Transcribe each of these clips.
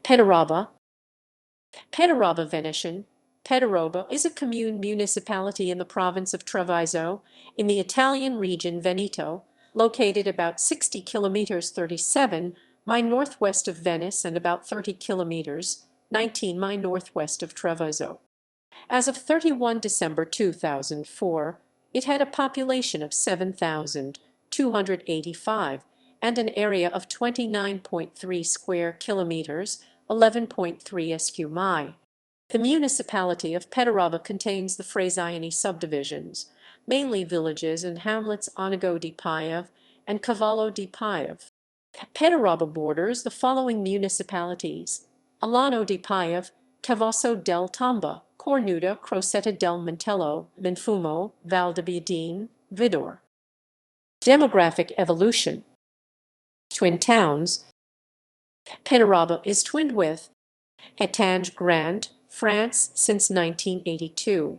Pederobba. Pederobba Venetian. Pederobba is a commune municipality in the province of Treviso, in the Italian region Veneto, located about 60 kilometers 37 mi northwest of Venice and about 30 kilometers 19 mi northwest of Treviso. As of 31 December 2004, it had a population of 7,285 and an area of 29.3 square kilometers, 11.3 sq mi. The municipality of Pederobba contains the frazioni subdivisions, mainly villages and hamlets Onigo di Piave and Cavolo di Piave. Pederobba borders the following municipalities: Alano di Piave, Cavaso del Tomba, Cornuda, Crocetta del Montello, Monfumo, Valdobbiadene, Vidor. Demographic evolution. Twin towns. Pederobba is twinned with Étanges Grande, France since 1982.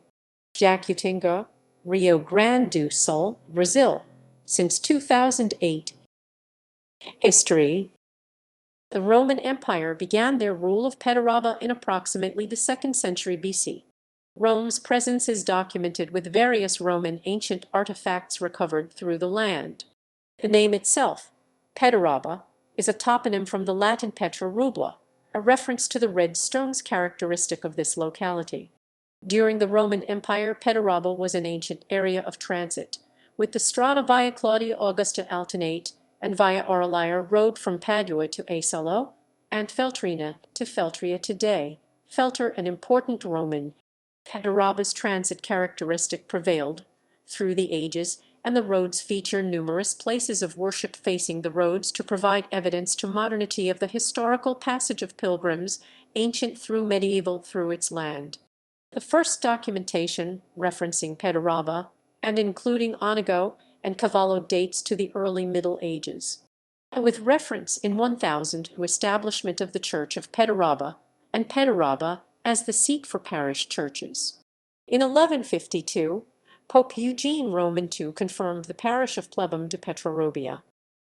Jacutinga, Rio Grande do Sul, Brazil since 2008. History. The Roman Empire began their rule of Pederobba in approximately the 2nd century BC. Rome's presence is documented with various Roman ancient artifacts recovered through the land. The name itself, Pederobba, is a toponym from the Latin Petra rubla, a reference to the red stones characteristic of this locality. During the Roman Empire, Pederobba was an ancient area of transit, with the Strada via Claudia Augusta Altinate and via Aureliar road from Padua to Asolo, and Feltrina to Feltria today. Felter, an important Roman. Pederobba's transit characteristic prevailed through the ages, and the roads feature numerous places of worship facing the roads to provide evidence to modernity of the historical passage of pilgrims, ancient through medieval, through its land. The first documentation referencing Pederobba and including Onigo and Cavolo dates to the early Middle Ages, with reference in 1000 to establishment of the Church of Pederobba and Pederobba as the seat for parish churches. In 1152, Pope Eugene Roman II confirmed the parish of Plebum de Petrorobia.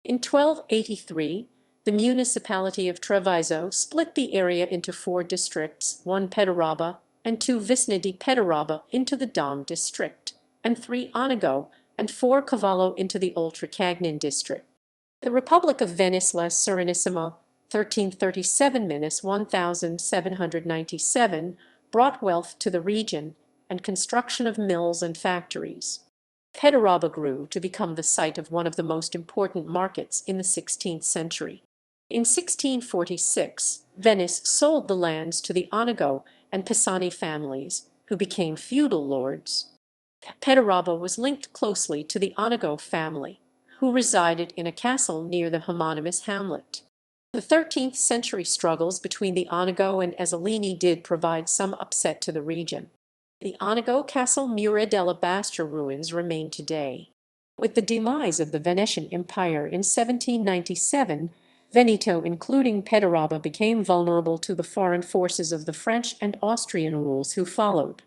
In 1283, the municipality of Treviso split the area into 4 districts, 1 Pederobba and 2 Vicina di Pederobba into the Dom district, and 3 Onigo and 4 Cavolo into the Oltricagnan district. The Republic of Venice La Serenissima, 1337–1797, brought wealth to the region and construction of mills and factories. Pederobba grew to become the site of one of the most important markets in the 16th century. In 1646, Venice sold the lands to the Onigo and Pisani families, who became feudal lords. Pederobba was linked closely to the Onigo family, who resided in a castle near the homonymous hamlet. The 13th century struggles between the Onigo and Ezzelini did provide some upset to the region. The Onigo Castle Mura della Bastia ruins remain today. With the demise of the Venetian Empire in 1797, Veneto, including Pederobba, became vulnerable to the foreign forces of the French and Austrian rules who followed.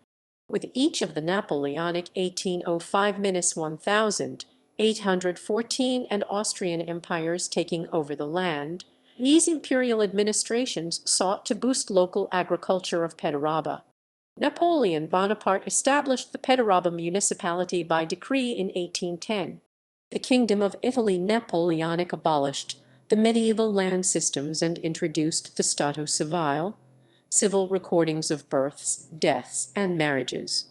With each of the Napoleonic 1805–1814 and Austrian empires taking over the land, these imperial administrations sought to boost local agriculture of Pederobba. Napoleon Bonaparte established the Pederobba municipality by decree in 1810. The Kingdom of Italy Napoleonic abolished the medieval land systems and introduced the Stato Civile, civil recordings of births, deaths, and marriages.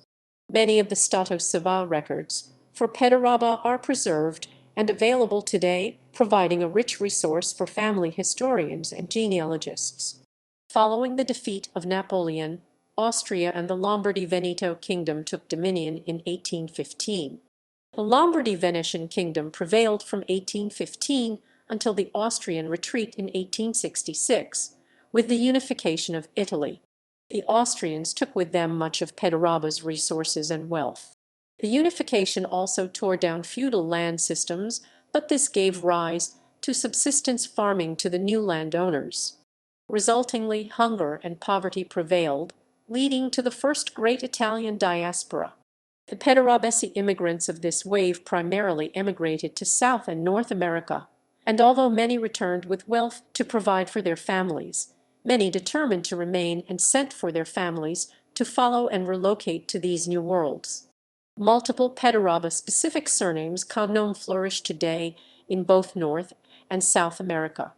Many of the Stato Civile records for Pederobba are preserved and available today, providing a rich resource for family historians and genealogists. Following the defeat of Napoleon, Austria and the Lombardy-Veneto kingdom took dominion in 1815. The Lombardy-Venetian kingdom prevailed from 1815 until the Austrian retreat in 1866, with the unification of Italy. The Austrians took with them much of Pederobba's resources and wealth. The unification also tore down feudal land systems, but this gave rise to subsistence farming to the new landowners. Resultingly, hunger and poverty prevailed, leading to the first great Italian diaspora. The Pederobbesi immigrants of this wave primarily emigrated to South and North America, and although many returned with wealth to provide for their families, Many determined to remain and sent for their families to follow and relocate to these new worlds. Multiple Pederobba-specific surnames cognomen flourish today in both North and South America.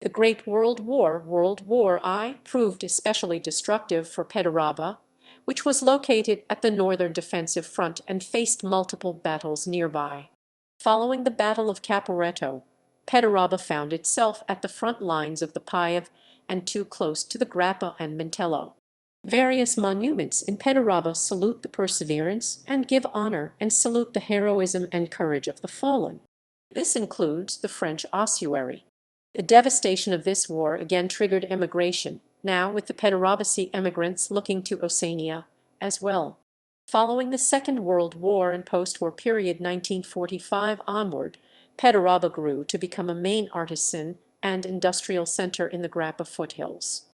The Great World War, World War I, proved especially destructive for Pederobba, which was located at the northern defensive front and faced multiple battles nearby. Following the Battle of Caporetto, Pederobba found itself at the front lines of the Piave and too close to the Grappa and Montello. Various monuments in Pederobba salute the perseverance and give honor and salute the heroism and courage of the fallen. This includes the French ossuary. The devastation of this war again triggered emigration, now with the Pederobbaci emigrants looking to Oceania as well. Following the Second World War and post-war period 1945 onward, Pederobba grew to become a main artisan and industrial center in the Grappa foothills.